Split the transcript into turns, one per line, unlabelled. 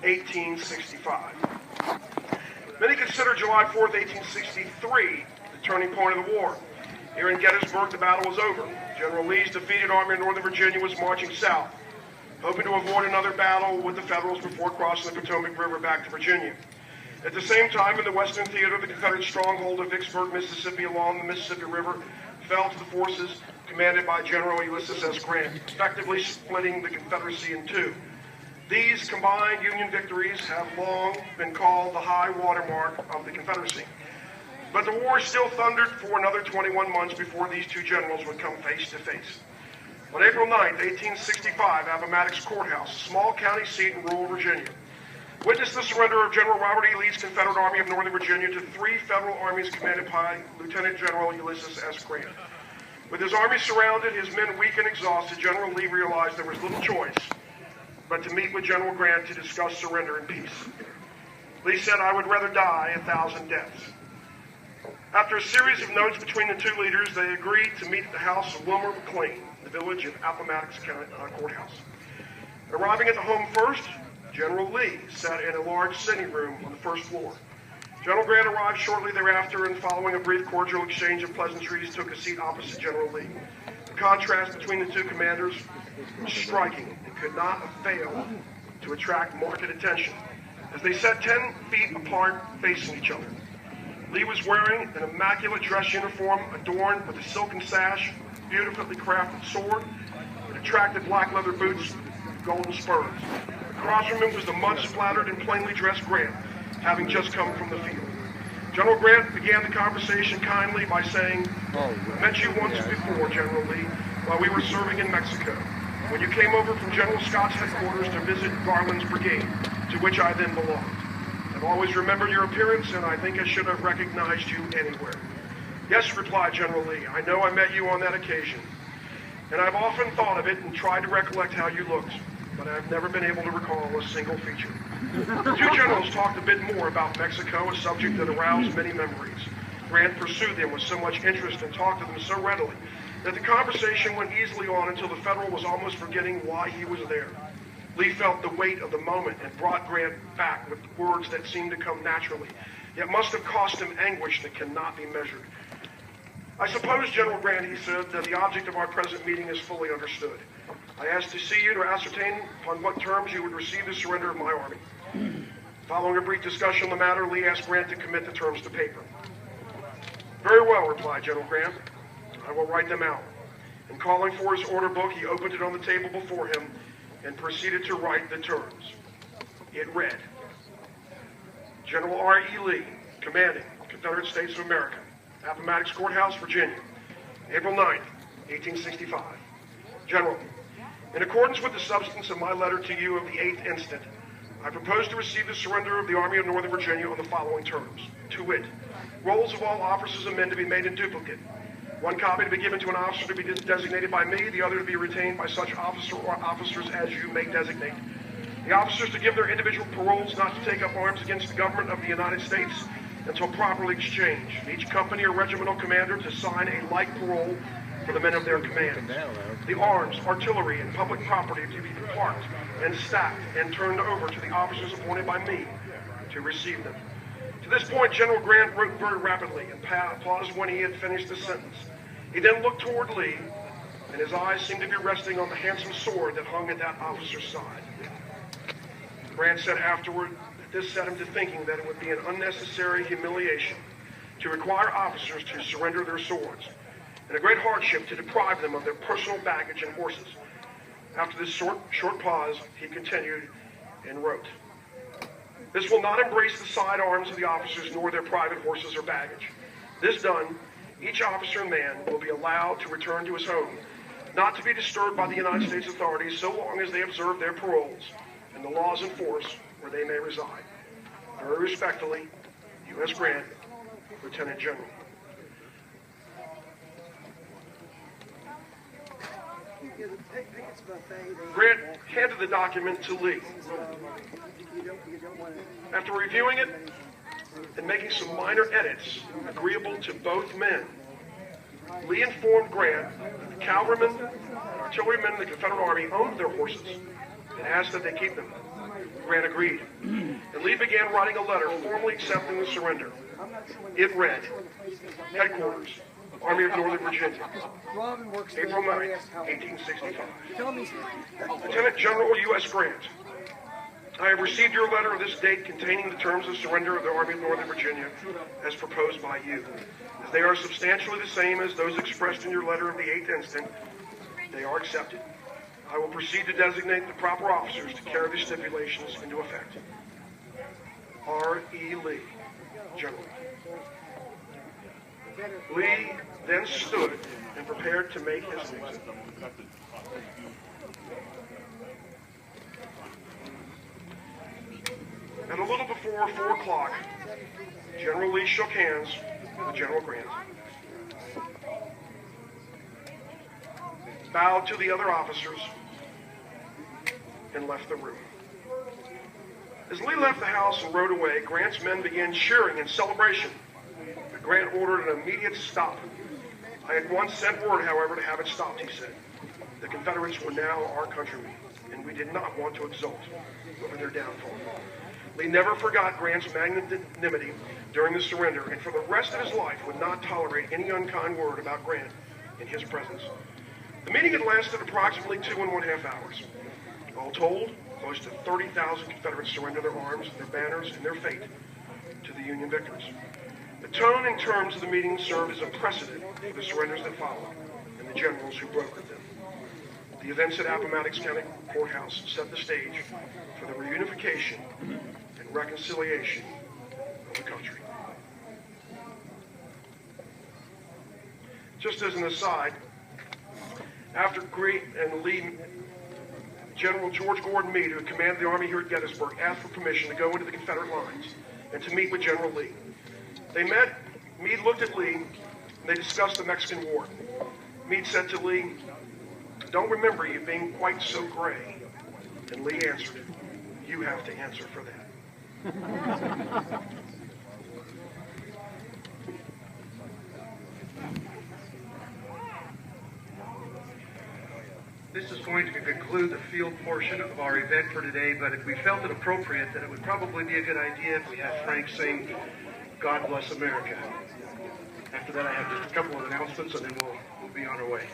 1865. Many consider July 4th, 1863, the turning point of the war. Here in Gettysburg, the battle was over. General Lee's defeated Army of Northern Virginia was marching south, hoping to avoid another battle with the Federals before crossing the Potomac River back to Virginia. At the same time, in the Western Theater, the Confederate stronghold of Vicksburg, Mississippi, along the Mississippi River, fell to the forces commanded by General Ulysses S. Grant, effectively splitting the Confederacy in two. These combined Union victories have long been called the high watermark of the Confederacy. But the war still thundered for another 21 months before these two generals would come face to face. On April 9th, 1865, Appomattox Courthouse, a small county seat in rural Virginia, witnessed the surrender of General Robert E. Lee's Confederate Army of Northern Virginia to three Federal armies commanded by Lieutenant General Ulysses S. Grant. With his army surrounded, his men weak and exhausted, General Lee realized there was little choice but to meet with General Grant to discuss surrender and peace. Lee said, "I would rather die 1,000 deaths." After a series of notes between the two leaders, they agreed to meet at the house of Wilmer McLean, the village of Appomattox Courthouse. Arriving at the home first, General Lee sat in a large sitting room on the first floor. General Grant arrived shortly thereafter, and following a brief cordial exchange of pleasantries, took a seat opposite General Lee. The contrast between the two commanders was striking and could not have failed to attract marked attention, as they sat 10 feet apart facing each other. Lee was wearing an immaculate dress uniform adorned with a silken sash, beautifully crafted sword, and attractive black leather boots with golden spurs. Across from him was the mud-splattered and plainly dressed Grant, having just come from the field. General Grant began the conversation kindly by saying, "I met you once before, General Lee, while we were serving in Mexico, when you came over from General Scott's headquarters to visit Garland's brigade, to which I then belonged. I've always remembered your appearance, and I think I should have recognized you anywhere." "Yes," replied General Lee, "I know I met you on that occasion, and I've often thought of it and tried to recollect how you looked, but I've never been able to recall a single feature." The two generals talked a bit more about Mexico, a subject that aroused many memories. Grant pursued them with so much interest and talked to them so readily that the conversation went easily on until the Federal was almost forgetting why he was there. Lee felt the weight of the moment and brought Grant back with words that seemed to come naturally, yet must have cost him anguish that cannot be measured. "I suppose, General Grant," he said, "that the object of our present meeting is fully understood. I asked to see you to ascertain upon what terms you would receive the surrender of my army." Following a brief discussion on the matter, Lee asked Grant to commit the terms to paper. "Very well," replied General Grant. "I will write them out." And calling for his order book, he opened it on the table before him and proceeded to write the terms. It read, "General R. E. Lee, commanding Confederate States of America, Appomattox Courthouse, Virginia, April 9th, 1865. General, in accordance with the substance of my letter to you of the 8th instant, I propose to receive the surrender of the Army of Northern Virginia on the following terms, to wit, rolls of all officers and men to be made in duplicate, one copy to be given to an officer to be designated by me, the other to be retained by such officer or officers as you may designate. The officers to give their individual paroles not to take up arms against the government of the United States until properly exchanged. Each company or regimental commander to sign a like parole for the men of their commands. The arms, artillery, and public property to be parked and stacked and turned over to the officers appointed by me to receive them." To this point, General Grant wrote very rapidly and paused when he had finished the sentence. He then looked toward Lee, and his eyes seemed to be resting on the handsome sword that hung at that officer's side. Grant said afterward that this set him to thinking that it would be an unnecessary humiliation to require officers to surrender their swords, and a great hardship to deprive them of their personal baggage and horses. After this short pause, he continued and wrote, "This will not embrace the side arms of the officers nor their private horses or baggage. This done, each officer and man will be allowed to return to his home, not to be disturbed by the United States authorities so long as they observe their paroles and the laws in force where they may reside. Very respectfully, U.S. Grant, Lieutenant General." Grant handed the document to Lee. After reviewing it and making some minor edits agreeable to both men, Lee informed Grant that the cavalrymen and artillerymen in the Confederate Army owned their horses and asked that they keep them. Grant agreed, and Lee began writing a letter formally accepting the surrender. It read, Headquarters, Army of Northern Virginia, April 9, 1865. Lieutenant General U.S. Grant, I have received your letter of this date containing the terms of surrender of the Army of Northern Virginia as proposed by you. As they are substantially the same as those expressed in your letter of the 8th instant, they are accepted. I will proceed to designate the proper officers to carry the stipulations into effect. R. E. Lee, General. Lee then stood and prepared to make his exit. At a little before 4 o'clock, General Lee shook hands with General Grant, bowed to the other officers, and left the room. As Lee left the house and rode away, Grant's men began cheering in celebration. But Grant ordered an immediate stop. I had once sent word, however, to have it stopped, he said. The Confederates were now our countrymen, and we did not want to exult over their downfall. Lee never forgot Grant's magnanimity during the surrender, and for the rest of his life would not tolerate any unkind word about Grant in his presence. The meeting had lasted approximately 2½ hours. All told, close to 30,000 Confederates surrendered their arms, their banners, and their fate to the Union victors. The tone and terms of the meeting served as a precedent for the surrenders that followed and the generals who brokered them. The events at Appomattox County Courthouse set the stage for the reunification and reconciliation of the country. Just as an aside, after Grant and Lee, General George Gordon Meade, who had commanded the army here at Gettysburg, asked for permission to go into the Confederate lines and to meet with General Lee. They met, Meade looked at Lee, and they discussed the Mexican War. Meade said to Lee, "Don't remember you being quite so gray." And Lee answered, "You have to answer for that."
This is going to conclude the field portion of our event for today, but if we felt it appropriate, then it would probably be a good idea if we had Frank sing "God Bless America." After that, I have just a couple of announcements, and then we'll be on our way.